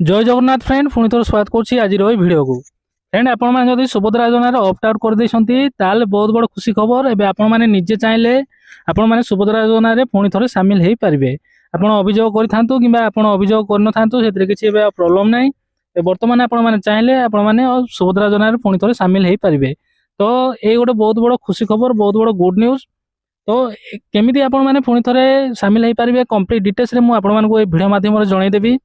जय जगन्नाथ फ्रेंड पुणी थोड़ा स्वागत करुच्ची आज भिडियो को फ्रेंड आपण सुभद्रा योजन ऑप्ट आउट कर बहुत बड़ खुशी खबर एवं आपण निजे चाहिए आपण मैंने सुभद्रा योजन पुणी थे सामिल हो पारे आप अभियोग करूँ कि अभियोग कर किसी प्रोब्लेम ना बर्तमान आपण चाहिए आपण सुभद्रा योजन पुणी थे सामिल हो पारे तो ये गोटे बहुत बड़ खुशी खबर बहुत बड़ गुड न्यूज। तो केमी आपण पुणी थे सामिल हो पारे कंप्लीट डिटेल्स मुझे भिडियो मध्यम जनईदेवी।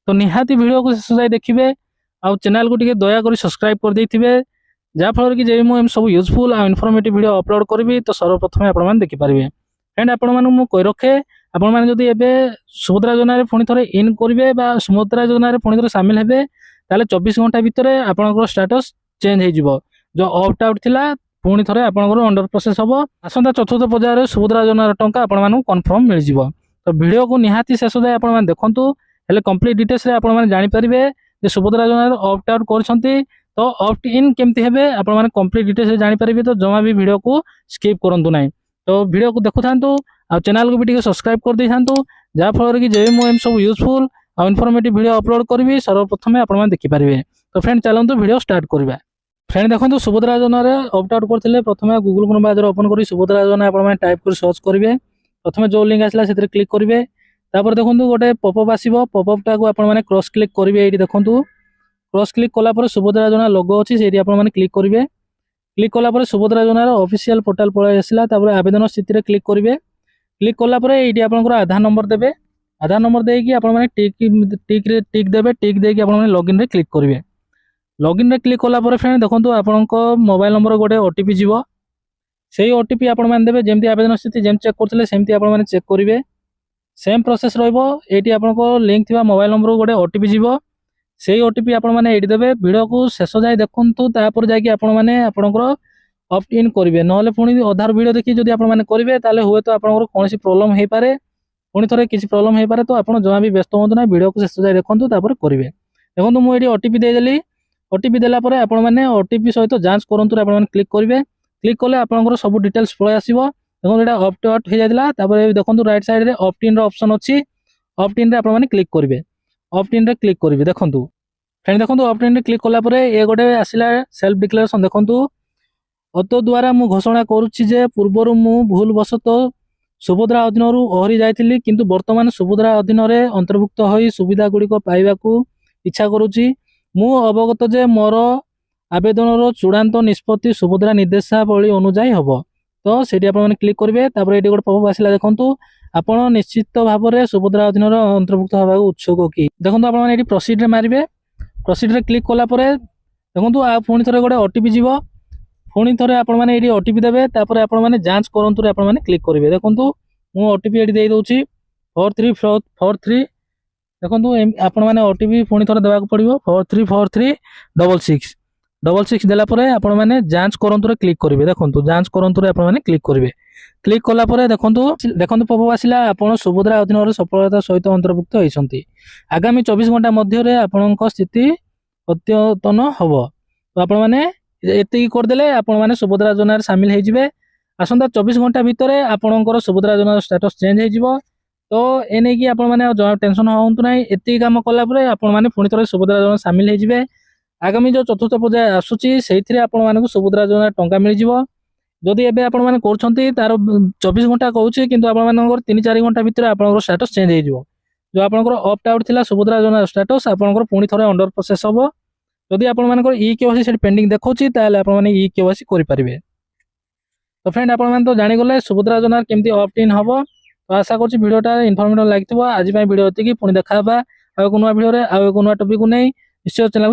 तो निहाती वीडियो को शेष जाए देखिए आउ चैनल को टिके दया करी सब्सक्राइब कर देथिबे जाफल कि जे मु सब यूजफुल आ इनफॉर्मेटिव वीडियो अपलोड करबी तो सर्वप्रथम आपण माने देखि पारिबे। फ्रेंड आपण माने मु कहि रखे आपण माने जदी एबे सुभद्रा योजना रे पुणी थरे इन करबे बा सुभद्रा योजना रे पुणी थरे शामिल हेबे ताले 24 घंटा भितरे आपनकर स्टेटस चेंज हे जिवो जो ऑप्ट आउट थिला पुणी थरे आपनकर अंडर प्रोसेस हबो आसंता चतुर्थ पर्याय सुभद्रा योजना टंका आपण माने कंफर्म मिल जिवो। तो वीडियो को निहाती शेष जाए आपण माने देखंतु हेले कंप्लीट डिटेल्स रे आपण माने जानि परिबे जे सुभद्रा योजना ऑप्ट आउट करछंती तो ऑप्ट इन केमती हेबे आपण माने कंप्लीट डिटेल्स रे जानि परिबे। तो जमा भी वीडियो को स्किप करंतु नाही तो वीडियो को देखु थांतु आ चैनल को भी टिके सब्सक्राइब कर दे थांतु जा फल कि जे मु एम सब यूजफुल आ इनफॉर्मेटिव वीडियो अपलोड करबी सर्वप्रथम आपण माने देखि परिबे। तो फ्रेंड चलंतु वीडियो स्टार्ट करबा। फ्रेंड देखंतु सुभद्रा योजना रे ऑप्ट आउट करथिले प्रथमे गूगल क्रोम ब्राउजर ओपन करी सुभद्रा योजना आपण माने टाइप कर सर्च करिवे प्रथमे जो लिंक आसला सेतिर क्लिक करिवे तापर देखंतु गोटे पॉपअप आसीबो पॉपअप टाको आपण माने क्रॉस क्लिक करिवे एठी देखंतु क्रॉस क्लिक कला पर सुभद्रा योजना लोगो अछि सेठी आपण माने क्लिक करिवे क्लिक कला पर सुभद्रा योजना रो ऑफिशियल पोर्टल पळे आसिला तापर आवेदन स्थिति रे क्लिक करिवे क्लिक कला पर एठी आपनकर आधार नंबर देबे आधार नंबर देई कि आपण माने टिक देबे टिक देई कि आपण माने लॉगिन रे क्लिक करिवे लॉगिन रे क्लिक कला पर फ्रेंड देखंतु आपनको मोबाइल नंबर गोटे ओटीपी जीवो सेही ओटीपी आपण माने देबे जेमति आवेदन स्थिति जेम चेक करथिले सेमति आपण माने चेक करिवे सेम प्रोसेस रहिबो एटी आपनको लिंक थिबा मोबाइल नंबर गोटे ओटीपी जीवो सेही ओटीपी आपण माने एटी देबे वीडियो को शेष जाय देखंतु तापर जाय कि आपण माने आपनकर ऑप्ट इन करिवे नहले पुनी आधार वीडियो देखि जदि आपण माने करिवे ताले हुए तो आपनकर कोनसी प्रॉब्लम हे पारे पुनी थरे किछि प्रॉब्लम हे पारे तो आपण जमा भी व्यस्त होंतु ना वीडियो को शेष जाय देखंतु तापर करिवे देखंतु मु एटी ओटीपी दे देली ओटीपी देला परे आपण माने ओटीपी सहित जांच करंतु आपण माने क्लिक करिवे क्लिक कले आपनकर सब डिटेल्स पळे आसीबो देखो एटा ऑप्ट आउट हो जाइला तापर देखंतु राइट साइड रे ऑप्ट इन रो ऑप्शन अछि ऑप्ट इन रे आपण माने क्लिक करिवे ऑप्ट इन रे क्लिक करिवे देखंतु फ्रेंड देखंतु ऑप्ट इन रे क्लिक कला परे ए गोटे आसिला सेल्फ डिक्लेरेशन देखंतु अत द्वारा मु घोषणा करूछि जे पूर्वरु मु भूल वशत सुभद्रा अधीन रु ओहरी जाइतिली किंतु वर्तमान सुभद्रा अधीन रे अंतर्भुक्त होई सुविधा गुडी को पाइबाकू इच्छा करूछि मु अवगत जे मोर आवेदन रो चूड़ांत निष्पत्ति सुभद्रा निर्देशावली अनुसार हबो तो सेठी आपण माने क्लिक करिवे तापर एटी गोटे पॉपअप आसिला देखंतु आपण निश्चित भाव में सुभद्रा अधीन अंतर्भुक्त होगा उत्सुक कि देखंतु आपण माने एटी प्रोसीड रे मारिवे प्रोसीड रे क्लिक कला परे देखंतु आ पुणी थरे गोटे ओटीपी जीवो पुणी थरे आपण माने एटी ओटीपी देबे तापर आपण माने जांच करंतु रे आपण माने क्लिक करिवे देखंतु मु ओटीपी एटी देई दोछि 4343 देखंतु आपण माने ओटीपी पुणी थरे देबाक पड़िबो 434366 देला परे आपण माने जांच करंतु रे क्लिक करिवे देखंतु जांच करंतु रे आपण माने क्लिक करिवे क्लिक कला परे देखंतु पॉपअप आसिला आपण सुभद्रा अधीन रे सफलता सहित अंतर्भुक्त होइसंती आगामी 24 घंटा मध्य रे आपनक स्थिति अद्यतन हबो तो आपण माने एति कर देले आपण माने सुभद्रा योजना रे शामिल हे जिवे आसंता 24 घंटा भितरे आपनकर सुभद्रा योजना स्टेटस चेंज हे जिवो तो एने कि आपण माने टेंशन होंतु नै एति काम कला परे आपण माने पुनी थरे सुभद्रा योजना शामिल हे जिवे आगामी जो चतुर्थ पर्याय आसुची सेइथिरे आपण मानकु सुभद्रा योजना टंका मिल जिवो जदि एबे आपण माने करछंती तार 24 घंटा कहूची किंतु आपण मानकर 3-4 घंटा भितर आपनकर स्टेटस चेंज हे जिवो जो आपनकर ऑप्ट आउट थिला सुभद्रा योजना स्टेटस आपनकर पुनी थरे अंडर प्रोसेस हबो जदि आपण मानकर ई केवाईसी सेट पेंडिंग देखौची ताले आपण माने ई केवाईसी करि परिबे। तो फ्रेंड आपण माने तो जानि गले सुभद्रा योजना केमती ऑप्ट इन हबो तो आशा करछि वीडियोटा इन्फॉर्मेटिव लागितबो आज पय वीडियो एतिकी पुनी देखाबा आ कोनो वीडियो रे आ कोनो टॉपिक को नै निश्चय चैनल